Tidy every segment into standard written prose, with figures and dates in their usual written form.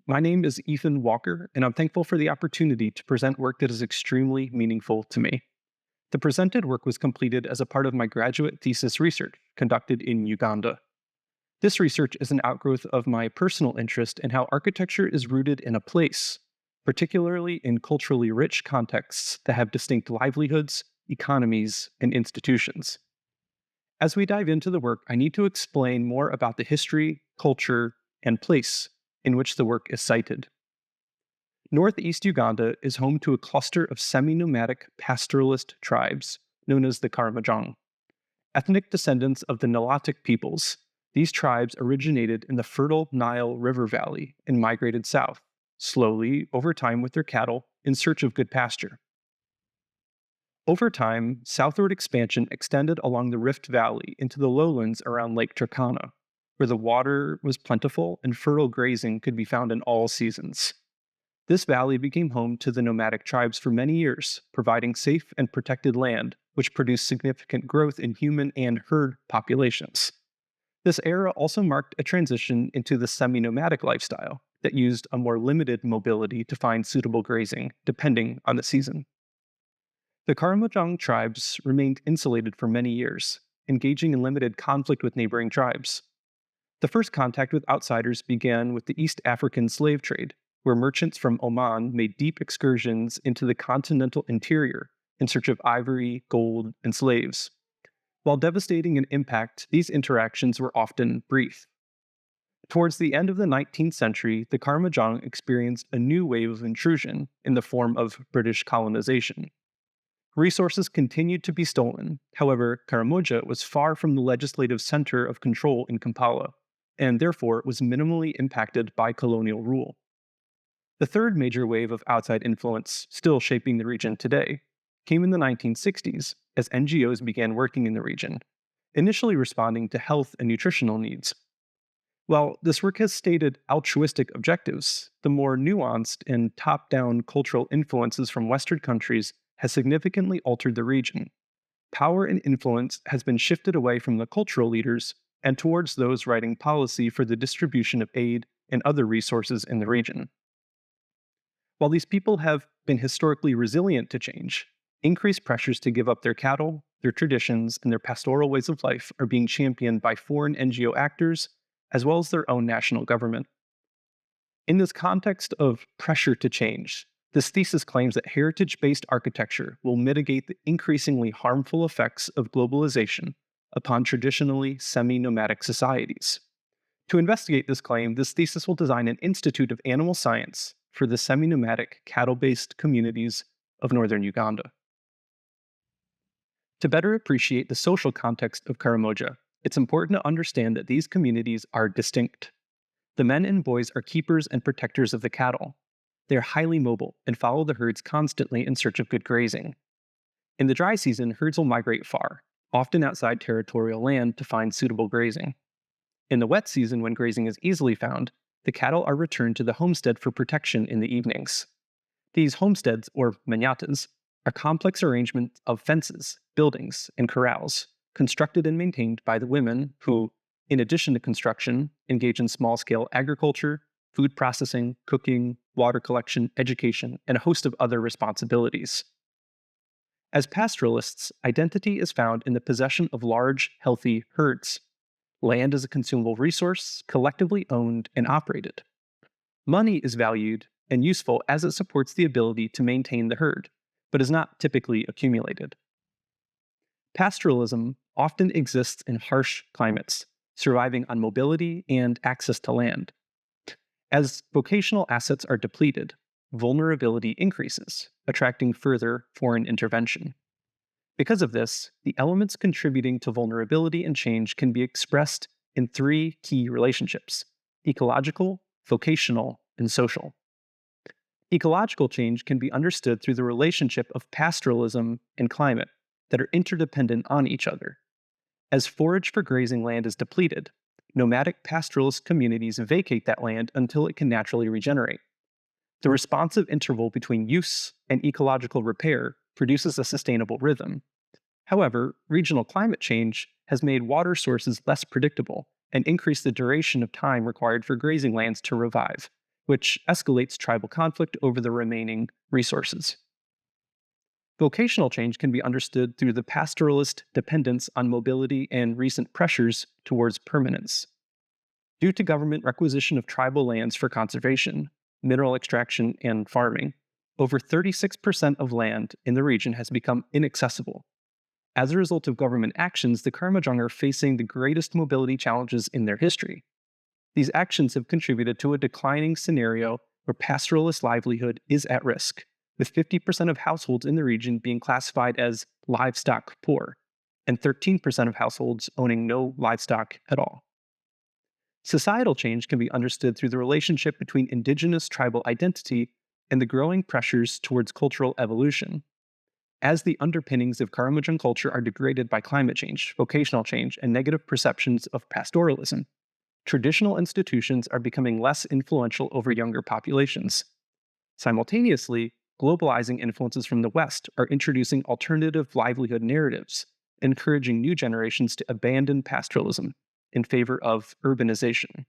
My name is Ethan Walker, and I'm thankful for the opportunity to present work that is extremely meaningful to me. The presented work was completed as a part of my graduate thesis research conducted in Uganda. This research is an outgrowth of my personal interest in how architecture is rooted in a place, particularly in culturally rich contexts that have distinct livelihoods, economies, and institutions. As we dive into the work, I need to explain more about the history, culture, and place in which the work is cited. Northeast Uganda is home to a cluster of semi nomadic pastoralist tribes known as the Karamojong. Ethnic descendants of the Nilotic peoples, these tribes originated in the fertile Nile River Valley and migrated south, slowly, over time, with their cattle in search of good pasture. Over time, southward expansion extended along the Rift Valley into the lowlands around Lake Turkana, where the water was plentiful and fertile grazing could be found in all seasons. This valley became home to the nomadic tribes for many years, providing safe and protected land, which produced significant growth in human and herd populations. This era also marked a transition into the semi nomadic lifestyle that used a more limited mobility to find suitable grazing, depending on the season. The Karamojong tribes remained insulated for many years, engaging in limited conflict with neighboring tribes. The first contact with outsiders began with the East African slave trade, where merchants from Oman made deep excursions into the continental interior in search of ivory, gold, and slaves. While devastating in impact, these interactions were often brief. Towards the end of the 19th century, the Karamojong experienced a new wave of intrusion in the form of British colonization. Resources continued to be stolen. However, Karamoja was far from the legislative center of control in Kampala, and therefore was minimally impacted by colonial rule. The third major wave of outside influence, still shaping the region today, came in the 1960s as NGOs began working in the region, initially responding to health and nutritional needs. While this work has stated altruistic objectives, the more nuanced and top-down cultural influences from Western countries has significantly altered the region. Power and influence has been shifted away from the cultural leaders and towards those writing policy for the distribution of aid and other resources in the region. While these people have been historically resilient to change, increased pressures to give up their cattle, their traditions, and their pastoral ways of life are being championed by foreign NGO actors, as well as their own national government. In this context of pressure to change, this thesis claims that heritage-based architecture will mitigate the increasingly harmful effects of globalization upon traditionally semi-nomadic societies. To investigate this claim, this thesis will design an institute of animal science for the semi-nomadic cattle-based communities of northern Uganda. To better appreciate the social context of Karamoja, it's important to understand that these communities are distinct. The men and boys are keepers and protectors of the cattle. They are highly mobile and follow the herds constantly in search of good grazing. In the dry season, herds will migrate far, often outside territorial land, to find suitable grazing. In the wet season, when grazing is easily found, the cattle are returned to the homestead for protection in the evenings. These homesteads, or manyatas, are complex arrangements of fences, buildings, and corrals, constructed and maintained by the women who, in addition to construction, engage in small-scale agriculture, food processing, cooking, water collection, education, and a host of other responsibilities. As pastoralists, identity is found in the possession of large, healthy herds. Land is a consumable resource, collectively owned and operated. Money is valued and useful as it supports the ability to maintain the herd, but is not typically accumulated. Pastoralism often exists in harsh climates, surviving on mobility and access to land. As vocational assets are depleted, vulnerability increases, attracting further foreign intervention. Because of this, the elements contributing to vulnerability and change can be expressed in three key relationships: ecological, vocational, and social. Ecological change can be understood through the relationship of pastoralism and climate that are interdependent on each other. As forage for grazing land is depleted, nomadic pastoralist communities vacate that land until it can naturally regenerate. The responsive interval between use and ecological repair produces a sustainable rhythm. However, regional climate change has made water sources less predictable and increased the duration of time required for grazing lands to revive, which escalates tribal conflict over the remaining resources. Vocational change can be understood through the pastoralist dependence on mobility and recent pressures towards permanence. Due to government requisition of tribal lands for conservation, mineral extraction, and farming, over 36% of land in the region has become inaccessible. As a result of government actions, the Karamojong are facing the greatest mobility challenges in their history. These actions have contributed to a declining scenario where pastoralist livelihood is at risk, with 50% of households in the region being classified as livestock poor, and 13% of households owning no livestock at all. Societal change can be understood through the relationship between indigenous tribal identity and the growing pressures towards cultural evolution. As the underpinnings of Karamojong culture are degraded by climate change, vocational change, and negative perceptions of pastoralism, traditional institutions are becoming less influential over younger populations. Simultaneously, globalizing influences from the West are introducing alternative livelihood narratives, encouraging new generations to abandon pastoralism in favor of urbanization.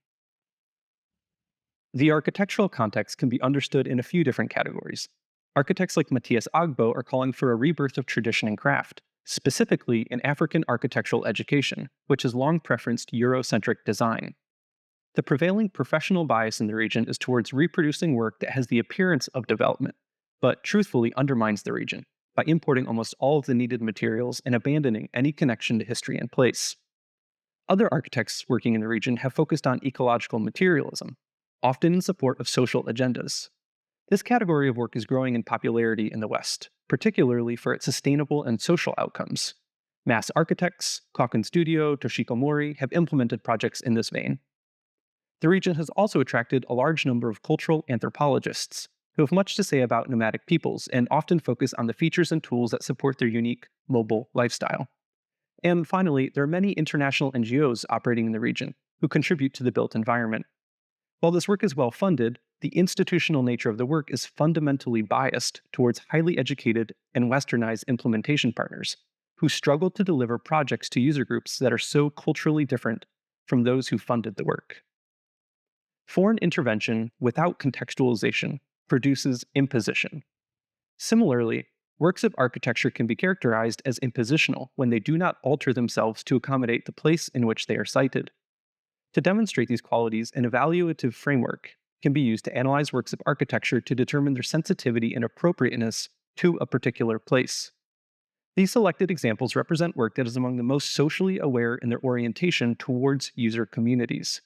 The architectural context can be understood in a few different categories. Architects like Matthias Agbo are calling for a rebirth of tradition and craft, specifically in African architectural education, which has long preferenced Eurocentric design. The prevailing professional bias in the region is towards reproducing work that has the appearance of development, but truthfully undermines the region by importing almost all of the needed materials and abandoning any connection to history and place. Other architects working in the region have focused on ecological materialism, often in support of social agendas. This category of work is growing in popularity in the West, particularly for its sustainable and social outcomes. Mass architects, Kaken Studio, Toshiko Mori have implemented projects in this vein. The region has also attracted a large number of cultural anthropologists who have much to say about nomadic peoples and often focus on the features and tools that support their unique mobile lifestyle. And finally, there are many international NGOs operating in the region who contribute to the built environment. While this work is well funded, the institutional nature of the work is fundamentally biased towards highly educated and westernized implementation partners who struggle to deliver projects to user groups that are so culturally different from those who funded the work. Foreign intervention without contextualization produces imposition. Similarly, works of architecture can be characterized as impositional when they do not alter themselves to accommodate the place in which they are cited. To demonstrate these qualities, an evaluative framework can be used to analyze works of architecture to determine their sensitivity and appropriateness to a particular place. These selected examples represent work that is among the most socially aware in their orientation towards user communities.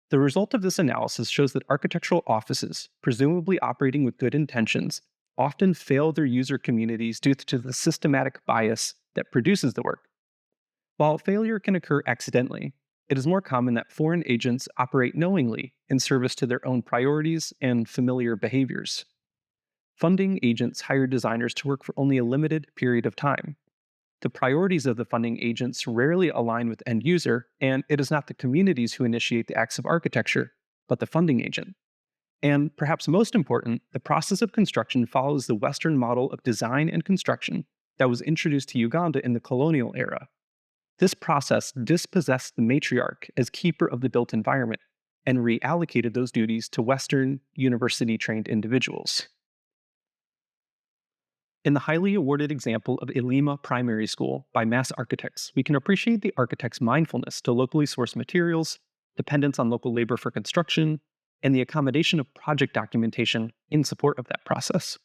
The result of this analysis shows that architectural offices, presumably operating with good intentions, often fail their user communities due to the systematic bias that produces the work. While failure can occur accidentally, it is more common that foreign agents operate knowingly in service to their own priorities and familiar behaviors. Funding agents hire designers to work for only a limited period of time. The priorities of the funding agents rarely align with end user, and it is not the communities who initiate the acts of architecture, but the funding agent. And perhaps most important, the process of construction follows the Western model of design and construction that was introduced to Uganda in the colonial era. This process dispossessed the matriarch as keeper of the built environment and reallocated those duties to Western university-trained individuals. In the highly awarded example of Elima Primary School by Mass Architects, we can appreciate the architect's mindfulness to locally source materials, dependence on local labor for construction, and the accommodation of project documentation in support of that process.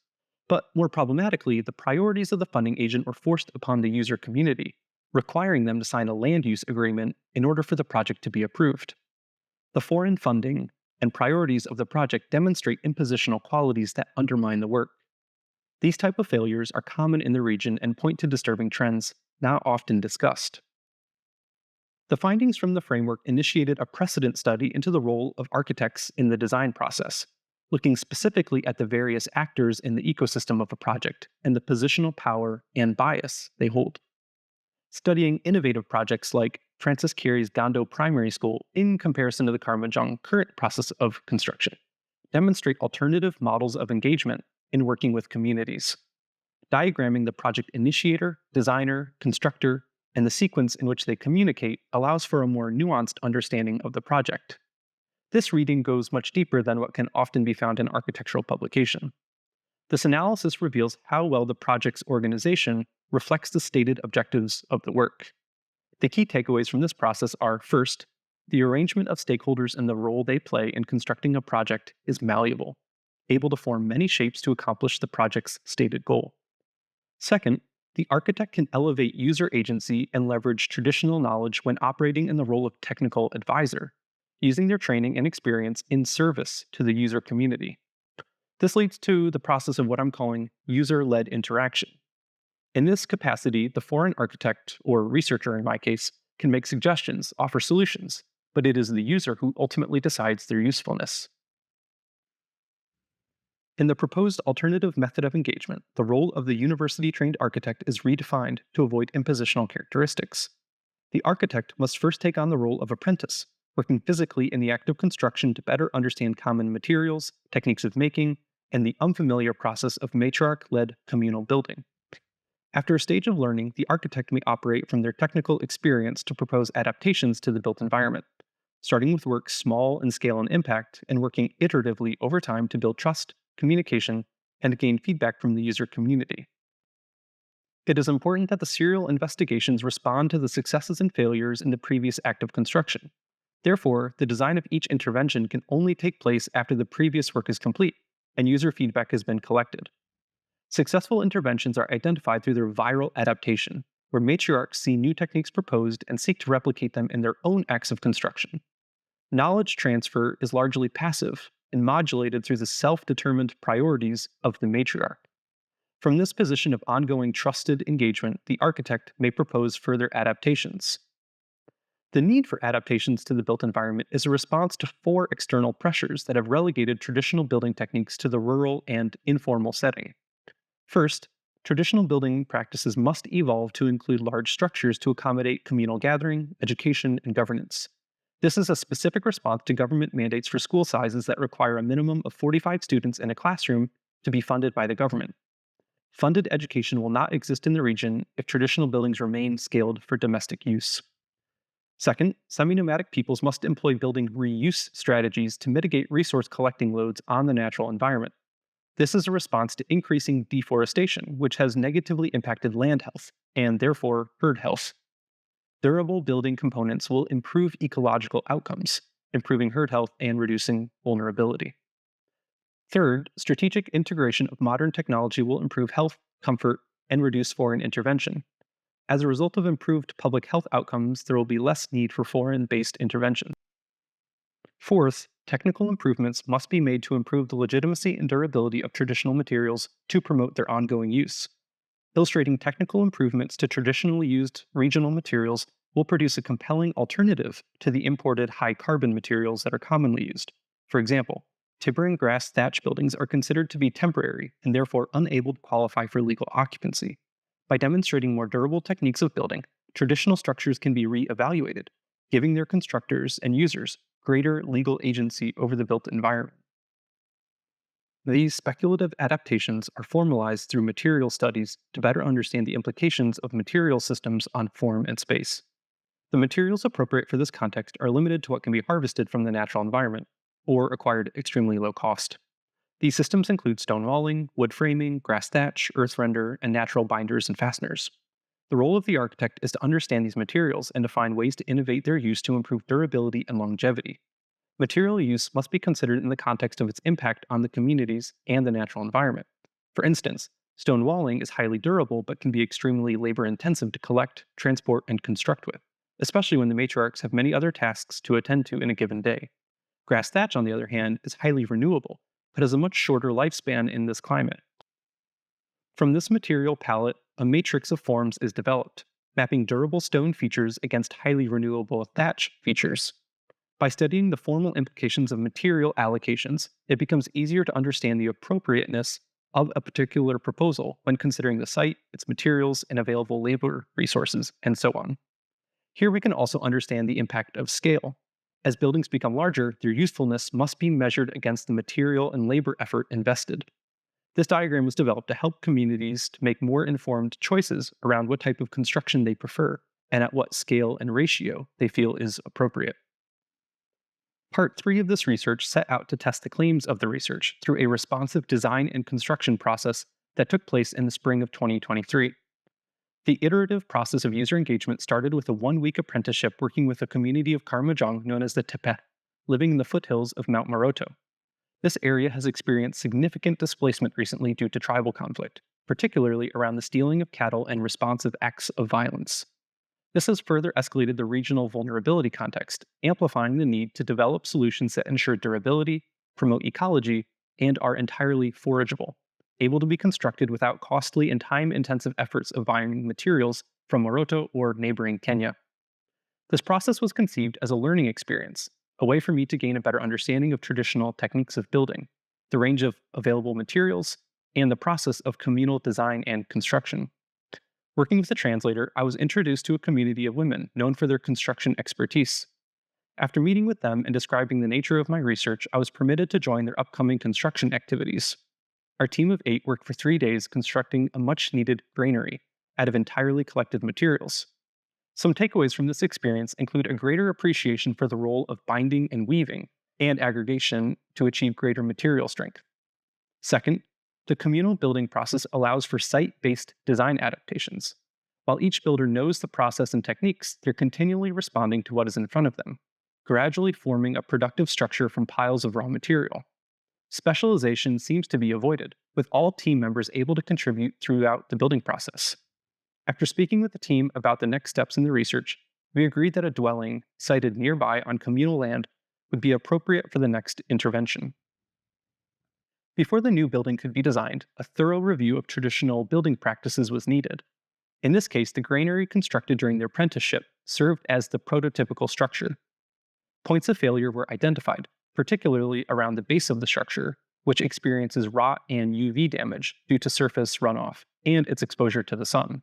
But more problematically, the priorities of the funding agent were forced upon the user community, requiring them to sign a land use agreement in order for the project to be approved. The foreign funding and priorities of the project demonstrate impositional qualities that undermine the work. These type of failures are common in the region and point to disturbing trends not often discussed. The findings from the framework initiated a precedent study into the role of architects in the design process, looking specifically at the various actors in the ecosystem of a project and the positional power and bias they hold. Studying innovative projects like Francis Carey's Gando Primary School in comparison to the Karamojong current process of construction demonstrate alternative models of engagement in working with communities. Diagramming the project initiator, designer, constructor, and the sequence in which they communicate allows for a more nuanced understanding of the project. This reading goes much deeper than what can often be found in architectural publication. This analysis reveals how well the project's organization reflects the stated objectives of the work. The key takeaways from this process are: first, the arrangement of stakeholders and the role they play in constructing a project is malleable, able to form many shapes to accomplish the project's stated goal. Second, the architect can elevate user agency and leverage traditional knowledge when operating in the role of technical advisor, using their training and experience in service to the user community. This leads to the process of what I'm calling user-led interaction. In this capacity, the foreign architect, or researcher in my case, can make suggestions, offer solutions, but it is the user who ultimately decides their usefulness. In the proposed alternative method of engagement, the role of the university-trained architect is redefined to avoid impositional characteristics. The architect must first take on the role of apprentice, working physically in the act of construction to better understand common materials, techniques of making, and the unfamiliar process of matriarch-led communal building. After a stage of learning, the architect may operate from their technical experience to propose adaptations to the built environment, starting with work small in scale and impact, and working iteratively over time to build trust, communication, and gain feedback from the user community. It is important that the serial investigations respond to the successes and failures in the previous act of construction. Therefore, the design of each intervention can only take place after the previous work is complete and user feedback has been collected. Successful interventions are identified through their viral adaptation, where matriarchs see new techniques proposed and seek to replicate them in their own acts of construction. Knowledge transfer is largely passive and modulated through the self-determined priorities of the matriarch. From this position of ongoing trusted engagement, the architect may propose further adaptations. The need for adaptations to the built environment is a response to 4 external pressures that have relegated traditional building techniques to the rural and informal setting. First, traditional building practices must evolve to include large structures to accommodate communal gathering, education, and governance. This is a specific response to government mandates for school sizes that require a minimum of 45 students in a classroom to be funded by the government. Funded education will not exist in the region if traditional buildings remain scaled for domestic use. Second, semi-nomadic peoples must employ building reuse strategies to mitigate resource collecting loads on the natural environment. This is a response to increasing deforestation, which has negatively impacted land health, and therefore herd health. Durable building components will improve ecological outcomes, improving herd health and reducing vulnerability. Third, strategic integration of modern technology will improve health, comfort, and reduce foreign intervention. As a result of improved public health outcomes, there will be less need for foreign-based intervention. Fourth, technical improvements must be made to improve the legitimacy and durability of traditional materials to promote their ongoing use. Illustrating technical improvements to traditionally used regional materials will produce a compelling alternative to the imported high-carbon materials that are commonly used. For example, timber and grass thatch buildings are considered to be temporary and therefore unable to qualify for legal occupancy. By demonstrating more durable techniques of building, traditional structures can be re-evaluated, giving their constructors and users greater legal agency over the built environment. These speculative adaptations are formalized through material studies to better understand the implications of material systems on form and space. The materials appropriate for this context are limited to what can be harvested from the natural environment, or acquired at extremely low cost. These systems include stone walling, wood framing, grass thatch, earth render, and natural binders and fasteners. The role of the architect is to understand these materials and to find ways to innovate their use to improve durability and longevity. Material use must be considered in the context of its impact on the communities and the natural environment. For instance, stone walling is highly durable but can be extremely labor-intensive to collect, transport, and construct with, especially when the matriarchs have many other tasks to attend to in a given day. Grass thatch, on the other hand, is highly renewable, but has a much shorter lifespan in this climate. From this material palette, a matrix of forms is developed, mapping durable stone features against highly renewable thatch features. By studying the formal implications of material allocations, it becomes easier to understand the appropriateness of a particular proposal when considering the site, its materials, and available labor resources, and so on. Here we can also understand the impact of scale. As buildings become larger, their usefulness must be measured against the material and labor effort invested. This diagram was developed to help communities to make more informed choices around what type of construction they prefer and at what scale and ratio they feel is appropriate. Part 3 of this research set out to test the claims of the research through a responsive design and construction process that took place in the spring of 2023. The iterative process of user engagement started with a 1-week apprenticeship working with a community of Karamojong known as the Tepe, living in the foothills of Mount Maroto. This area has experienced significant displacement recently due to tribal conflict, particularly around the stealing of cattle and responsive acts of violence. This has further escalated the regional vulnerability context, amplifying the need to develop solutions that ensure durability, promote ecology, and are entirely forageable, able to be constructed without costly and time-intensive efforts of buying materials from Maroto or neighboring Kenya. This process was conceived as a learning experience, a way for me to gain a better understanding of traditional techniques of building, the range of available materials, and the process of communal design and construction. Working with a translator, I was introduced to a community of women known for their construction expertise. After meeting with them and describing the nature of my research, I was permitted to join their upcoming construction activities. Our team of 8 worked for 3 days constructing a much-needed granary out of entirely collected materials. Some takeaways from this experience include a greater appreciation for the role of binding and weaving and aggregation to achieve greater material strength. Second, the communal building process allows for site-based design adaptations. While each builder knows the process and techniques, they're continually responding to what is in front of them, gradually forming a productive structure from piles of raw material. Specialization seems to be avoided, with all team members able to contribute throughout the building process. After speaking with the team about the next steps in the research, we agreed that a dwelling sited nearby on communal land would be appropriate for the next intervention. Before the new building could be designed, a thorough review of traditional building practices was needed. In this case, the granary constructed during their apprenticeship served as the prototypical structure. Points of failure were identified, particularly around the base of the structure, which experiences rot and UV damage due to surface runoff and its exposure to the sun.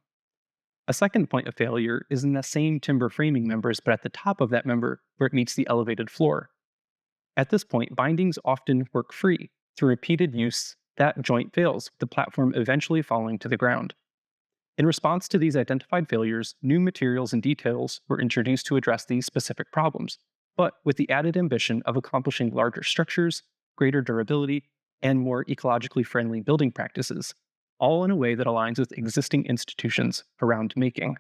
A second point of failure is in the same timber framing members, but at the top of that member where it meets the elevated floor. At this point, bindings often work free. Through repeated use, that joint fails, the platform eventually falling to the ground. In response to these identified failures, new materials and details were introduced to address these specific problems, but with the added ambition of accomplishing larger structures, greater durability, and more ecologically friendly building practices, all in a way that aligns with existing institutions around making.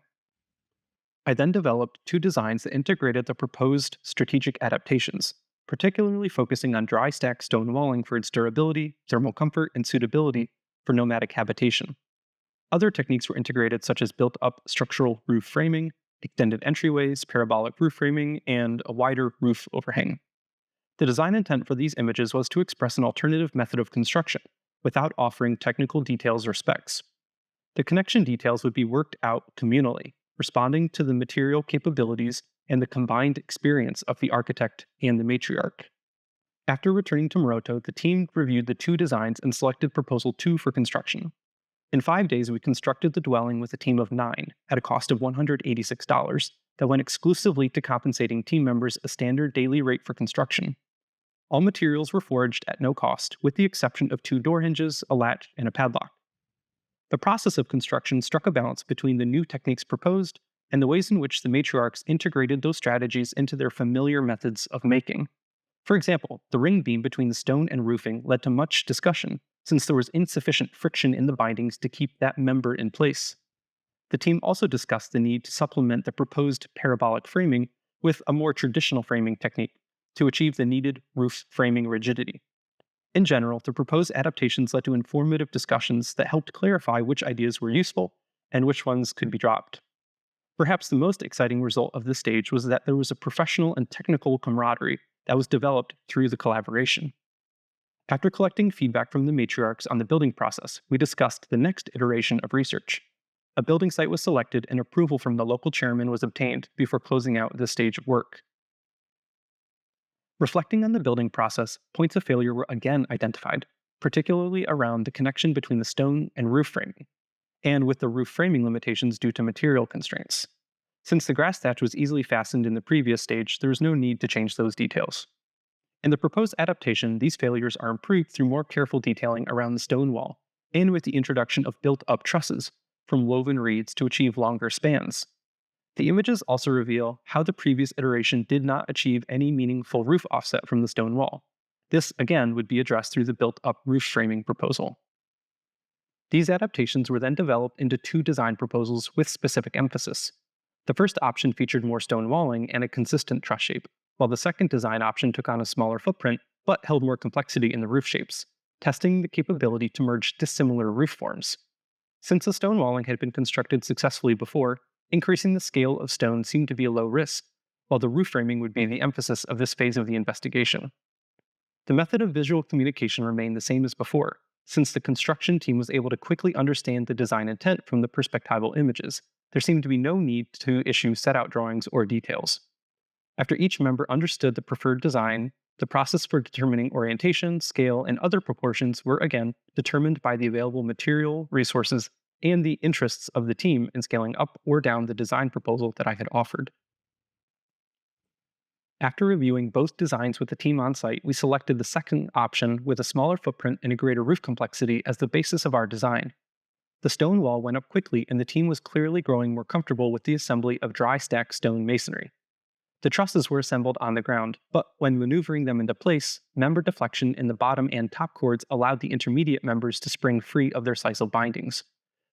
I then developed 2 designs that integrated the proposed strategic adaptations, particularly focusing on dry stack stone walling for its durability, thermal comfort, and suitability for nomadic habitation. Other techniques were integrated, such as built-up structural roof framing, extended entryways, parabolic roof framing, and a wider roof overhang. The design intent for these images was to express an alternative method of construction, without offering technical details or specs. The connection details would be worked out communally, responding to the material capabilities and the combined experience of the architect and the matriarch. After returning to Maroto, the team reviewed the 2 designs and selected Proposal 2 for construction. In 5 days, we constructed the dwelling with a team of 9 at a cost of $186 that went exclusively to compensating team members a standard daily rate for construction. All materials were forged at no cost, with the exception of 2 door hinges, a latch, and a padlock. The process of construction struck a balance between the new techniques proposed and the ways in which the matriarchs integrated those strategies into their familiar methods of making. For example, the ring beam between the stone and roofing led to much discussion, since there was insufficient friction in the bindings to keep that member in place. The team also discussed the need to supplement the proposed parabolic framing with a more traditional framing technique to achieve the needed roof framing rigidity. In general, the proposed adaptations led to informative discussions that helped clarify which ideas were useful and which ones could be dropped. Perhaps the most exciting result of this stage was that there was a professional and technical camaraderie that was developed through the collaboration. After collecting feedback from the matriarchs on the building process, we discussed the next iteration of research. A building site was selected and approval from the local chairman was obtained before closing out this stage of work. Reflecting on the building process, points of failure were again identified, particularly around the connection between the stone and roof framing, and with the roof framing limitations due to material constraints. Since the grass thatch was easily fastened in the previous stage, there was no need to change those details. In the proposed adaptation, these failures are improved through more careful detailing around the stone wall, and with the introduction of built-up trusses from woven reeds to achieve longer spans. The images also reveal how the previous iteration did not achieve any meaningful roof offset from the stone wall. This, again, would be addressed through the built-up roof framing proposal. These adaptations were then developed into two design proposals with specific emphasis. The first option featured more stone walling and a consistent truss shape, while the second design option took on a smaller footprint but held more complexity in the roof shapes, testing the capability to merge dissimilar roof forms. Since the stone walling had been constructed successfully before, increasing the scale of stone seemed to be a low risk, while the roof framing would be the emphasis of this phase of the investigation. The method of visual communication remained the same as before, since the construction team was able to quickly understand the design intent from the perspectival images. There seemed to be no need to issue set-out drawings or details. After each member understood the preferred design, the process for determining orientation, scale, and other proportions were again determined by the available material, resources, and the interests of the team in scaling up or down the design proposal that I had offered. After reviewing both designs with the team on site, we selected the second option with a smaller footprint and a greater roof complexity as the basis of our design. The stone wall went up quickly, and the team was clearly growing more comfortable with the assembly of dry stack stone masonry. The trusses were assembled on the ground, but when maneuvering them into place, member deflection in the bottom and top cords allowed the intermediate members to spring free of their sisal bindings.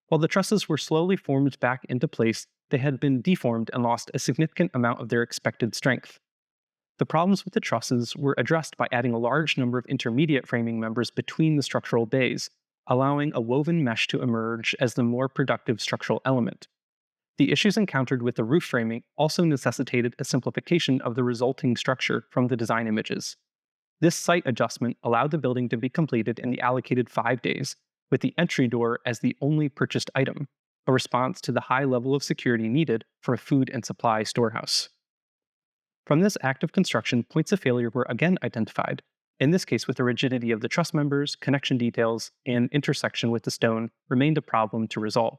While the trusses were slowly formed back into place, they had been deformed and lost a significant amount of their expected strength. The problems with the trusses were addressed by adding a large number of intermediate framing members between the structural bays, allowing a woven mesh to emerge as the more productive structural element. The issues encountered with the roof framing also necessitated a simplification of the resulting structure from the design images. This site adjustment allowed the building to be completed in the allocated 5 days, with the entry door as the only purchased item, a response to the high level of security needed for a food and supply storehouse. From this act of construction, points of failure were again identified, in this case with the rigidity of the truss members, connection details, and intersection with the stone remained a problem to resolve.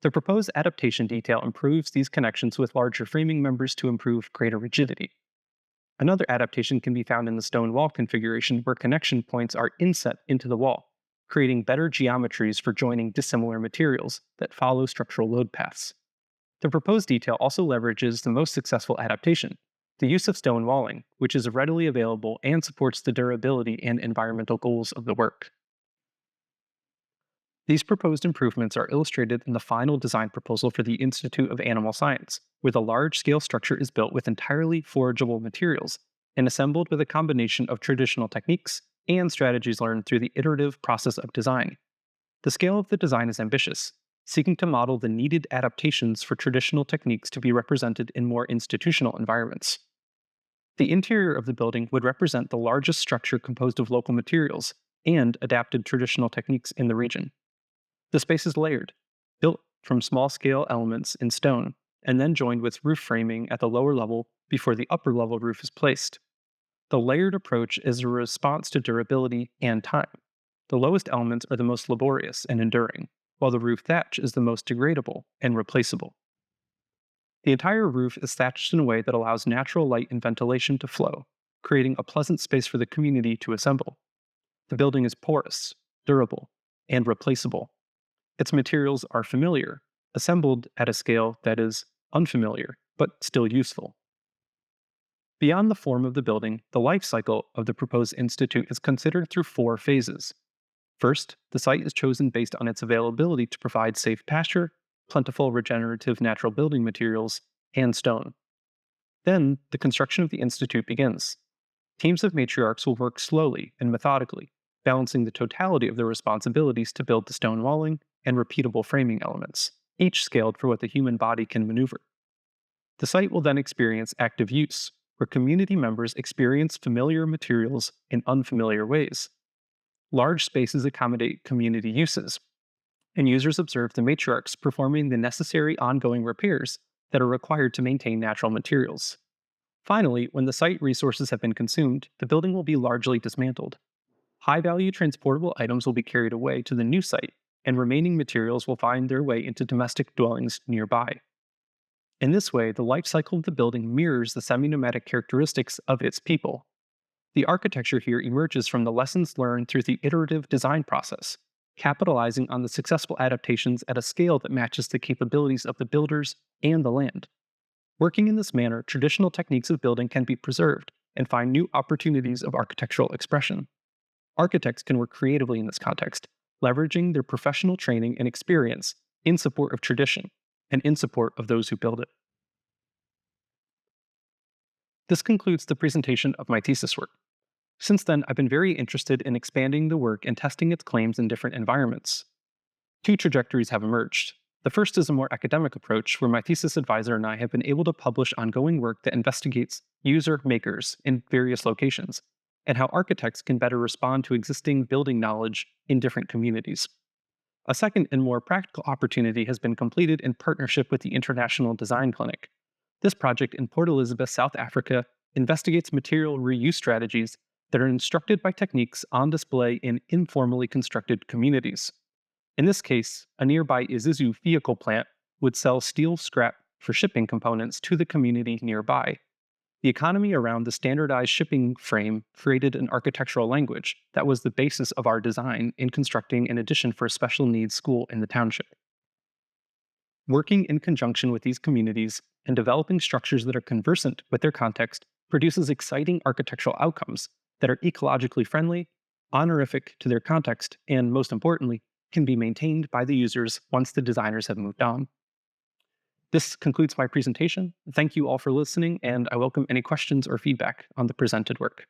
The proposed adaptation detail improves these connections with larger framing members to improve greater rigidity. Another adaptation can be found in the stone wall configuration where connection points are inset into the wall, creating better geometries for joining dissimilar materials that follow structural load paths. The proposed detail also leverages the most successful adaptation, the use of stone walling, which is readily available and supports the durability and environmental goals of the work. These proposed improvements are illustrated in the final design proposal for the Institute of Animal Science, where the large-scale structure is built with entirely forageable materials and assembled with a combination of traditional techniques and strategies learned through the iterative process of design. The scale of the design is ambitious, seeking to model the needed adaptations for traditional techniques to be represented in more institutional environments. The interior of the building would represent the largest structure composed of local materials and adapted traditional techniques in the region. The space is layered, built from small-scale elements in stone, and then joined with roof framing at the lower level before the upper level roof is placed. The layered approach is a response to durability and time. The lowest elements are the most laborious and enduring, while the roof thatch is the most degradable and replaceable. The entire roof is thatched in a way that allows natural light and ventilation to flow, creating a pleasant space for the community to assemble. The building is porous, durable, and replaceable. Its materials are familiar, assembled at a scale that is unfamiliar, but still useful. Beyond the form of the building, the life cycle of the proposed institute is considered through 4 phases. First, the site is chosen based on its availability to provide safe pasture, plentiful regenerative natural building materials, and stone. Then, the construction of the institute begins. Teams of matriarchs will work slowly and methodically, balancing the totality of their responsibilities to build the stone walling and repeatable framing elements, each scaled for what the human body can maneuver. The site will then experience active use, where community members experience familiar materials in unfamiliar ways. Large spaces accommodate community uses, and users observe the matriarchs performing the necessary ongoing repairs that are required to maintain natural materials. Finally, when the site resources have been consumed, the building will be largely dismantled. High-value transportable items will be carried away to the new site, and remaining materials will find their way into domestic dwellings nearby. In this way, the life cycle of the building mirrors the semi-nomadic characteristics of its people. The architecture here emerges from the lessons learned through the iterative design process, capitalizing on the successful adaptations at a scale that matches the capabilities of the builders and the land. Working in this manner, traditional techniques of building can be preserved and find new opportunities of architectural expression. Architects can work creatively in this context, leveraging their professional training and experience in support of tradition and in support of those who build it. This concludes the presentation of my thesis work. Since then, I've been very interested in expanding the work and testing its claims in different environments. Two trajectories have emerged. The first is a more academic approach, where my thesis advisor and I have been able to publish ongoing work that investigates user makers in various locations, and how architects can better respond to existing building knowledge in different communities. A second and more practical opportunity has been completed in partnership with the International Design Clinic. This project in Port Elizabeth, South Africa, investigates material reuse strategies that are instructed by techniques on display in informally constructed communities. In this case, a nearby Isuzu vehicle plant would sell steel scrap for shipping components to the community nearby. The economy around the standardized shipping frame created an architectural language that was the basis of our design in constructing an addition for a special needs school in the township. Working in conjunction with these communities and developing structures that are conversant with their context produces exciting architectural outcomes that are ecologically friendly, honorific to their context, and most importantly, can be maintained by the users once the designers have moved on. This concludes my presentation. Thank you all for listening, and I welcome any questions or feedback on the presented work.